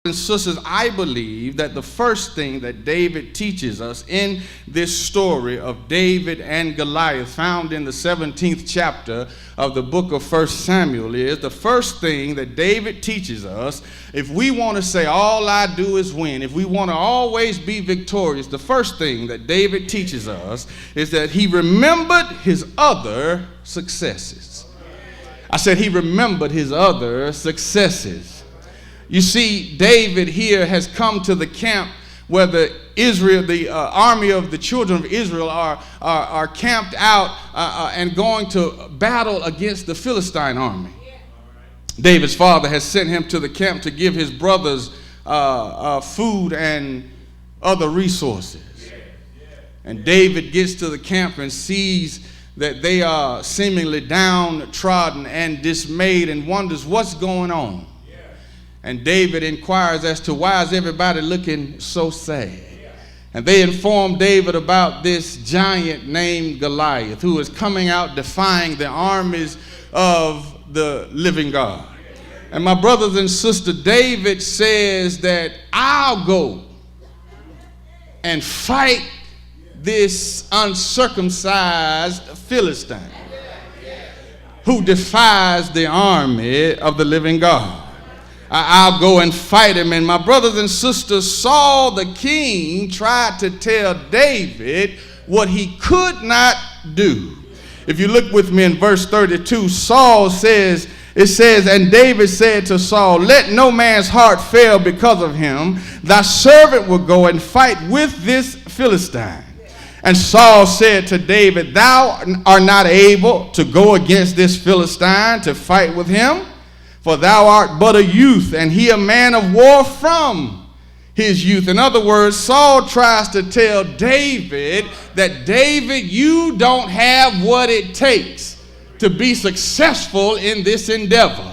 and sisters, I believe that the first thing that David teaches us in this story of David and Goliath, found in the 17th chapter of the book of 1 Samuel, is the first thing that David teaches us. If we want to say all I do is win, if we want to always be victorious, the first thing that David teaches us is that he remembered his other successes. I said he remembered his other successes. You see, David here has come to the camp where the army of the children of Israel are camped out and going to battle against the Philistine army. David's father has sent him to the camp to give his brothers food and other resources. And David gets to the camp and sees that they are seemingly downtrodden and dismayed and wonders what's going on. And David inquires as to why is everybody looking so sad. And they inform David about this giant named Goliath who is coming out defying the armies of the living God. And my brothers and sisters, David says that I'll go and fight this uncircumcised Philistine who defies the army of the living God. I'll go and fight him. And my brothers and sisters, Saul the king tried to tell David what he could not do. If you look with me in verse 32, Saul says, it says, and David said to Saul, let no man's heart fail because of him. Thy servant will go and fight with this Philistine. And Saul said to David, thou art not able to go against this Philistine to fight with him. For thou art but a youth, and he a man of war from his youth. In other words, Saul tries to tell David that, David, you don't have what it takes to be successful in this endeavor.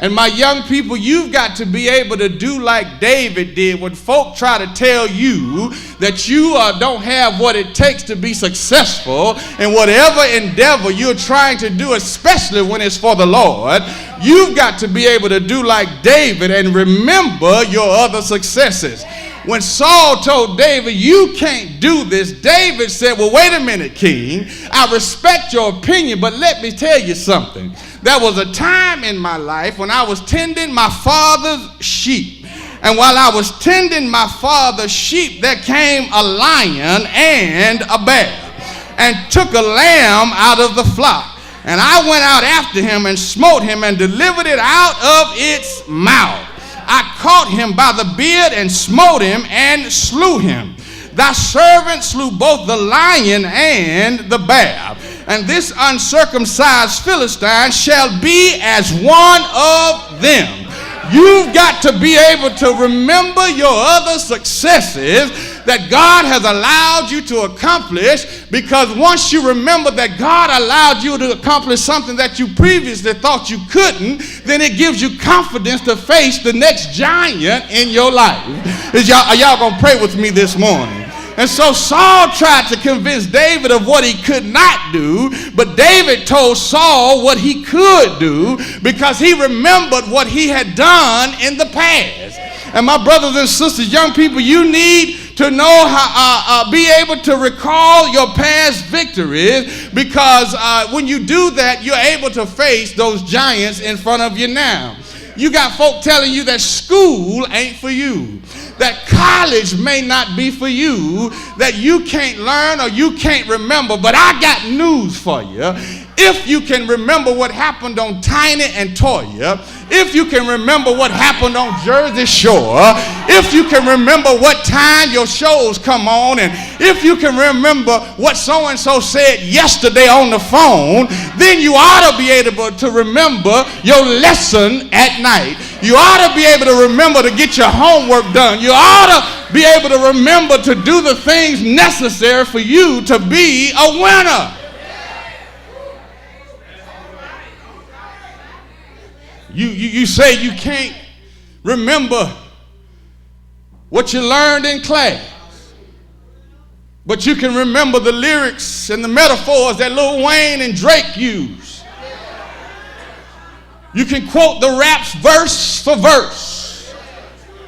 And my young people, you've got to be able to do like David did when folk try to tell you that you don't have what it takes to be successful in whatever endeavor you're trying to do, especially when it's for the Lord. You've got to be able to do like David and remember your other successes. When Saul told David, you can't do this, David said, well, wait a minute, king. I respect your opinion, but let me tell you something. There was a time in my life when I was tending my father's sheep. And while I was tending my father's sheep, there came a lion and a bear and took a lamb out of the flock. And I went out after him and smote him and delivered it out of its mouth. I caught him by the beard and smote him and slew him. Thy servant slew both the lion and the bear. And this uncircumcised Philistine shall be as one of them. You've got to be able to remember your other successes that God has allowed you to accomplish, because once you remember that God allowed you to accomplish something that you previously thought you couldn't, then it gives you confidence to face the next giant in your life. Are y'all going to pray with me this morning? And so Saul tried to convince David of what he could not do, but David told Saul what he could do because he remembered what he had done in the past. And my brothers and sisters, young people, you need to know how, be able to recall your past victories, because when you do that, you're able to face those giants in front of you now. You got folk telling you that school ain't for you, that college may not be for you, that you can't learn or you can't remember. But I got news for you. If you can remember what happened on Piney and Toya, if you can remember what happened on Jersey Shore, if you can remember what time your shows come on, and if you can remember what so-and-so said yesterday on the phone, then you ought to be able to remember your lesson at night. You ought to be able to remember to get your homework done. You ought to be able to remember to do the things necessary for you to be a winner. You say you can't remember what you learned in class, but you can remember the lyrics and the metaphors that Lil Wayne and Drake used. You can quote the raps verse for verse.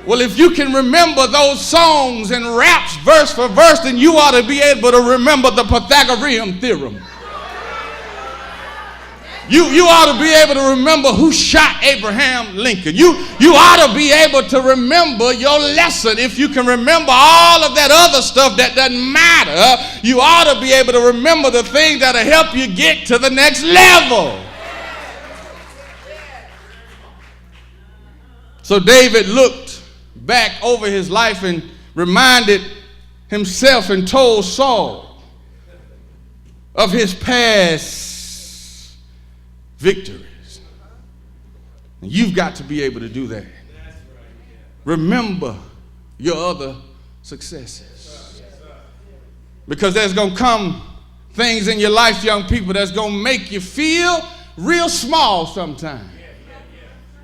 Well, if you can remember those songs and raps verse for verse, then you ought to be able to remember the Pythagorean theorem. You ought to be able to remember who shot Abraham Lincoln. You ought to be able to remember your lesson. If you can remember all of that other stuff that doesn't matter, you ought to be able to remember the things that'll help you get to the next level. So David looked back over his life and reminded himself and told Saul of his past victories. And you've got to be able to do that. Remember your other successes. Because there's going to come things in your life, young people, that's going to make you feel real small sometimes.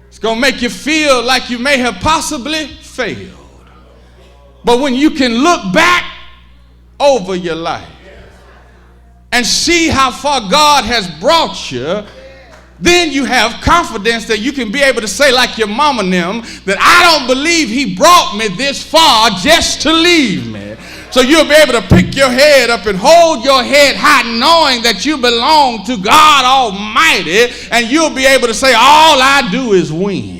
It's going to make you feel like you may have possibly failed. But when you can look back over your life and see how far God has brought you, then you have confidence that you can be able to say, like your mama and them, that I don't believe he brought me this far just to leave me. So you'll be able to pick your head up and hold your head high, knowing that you belong to God Almighty, and you'll be able to say, all I do is win.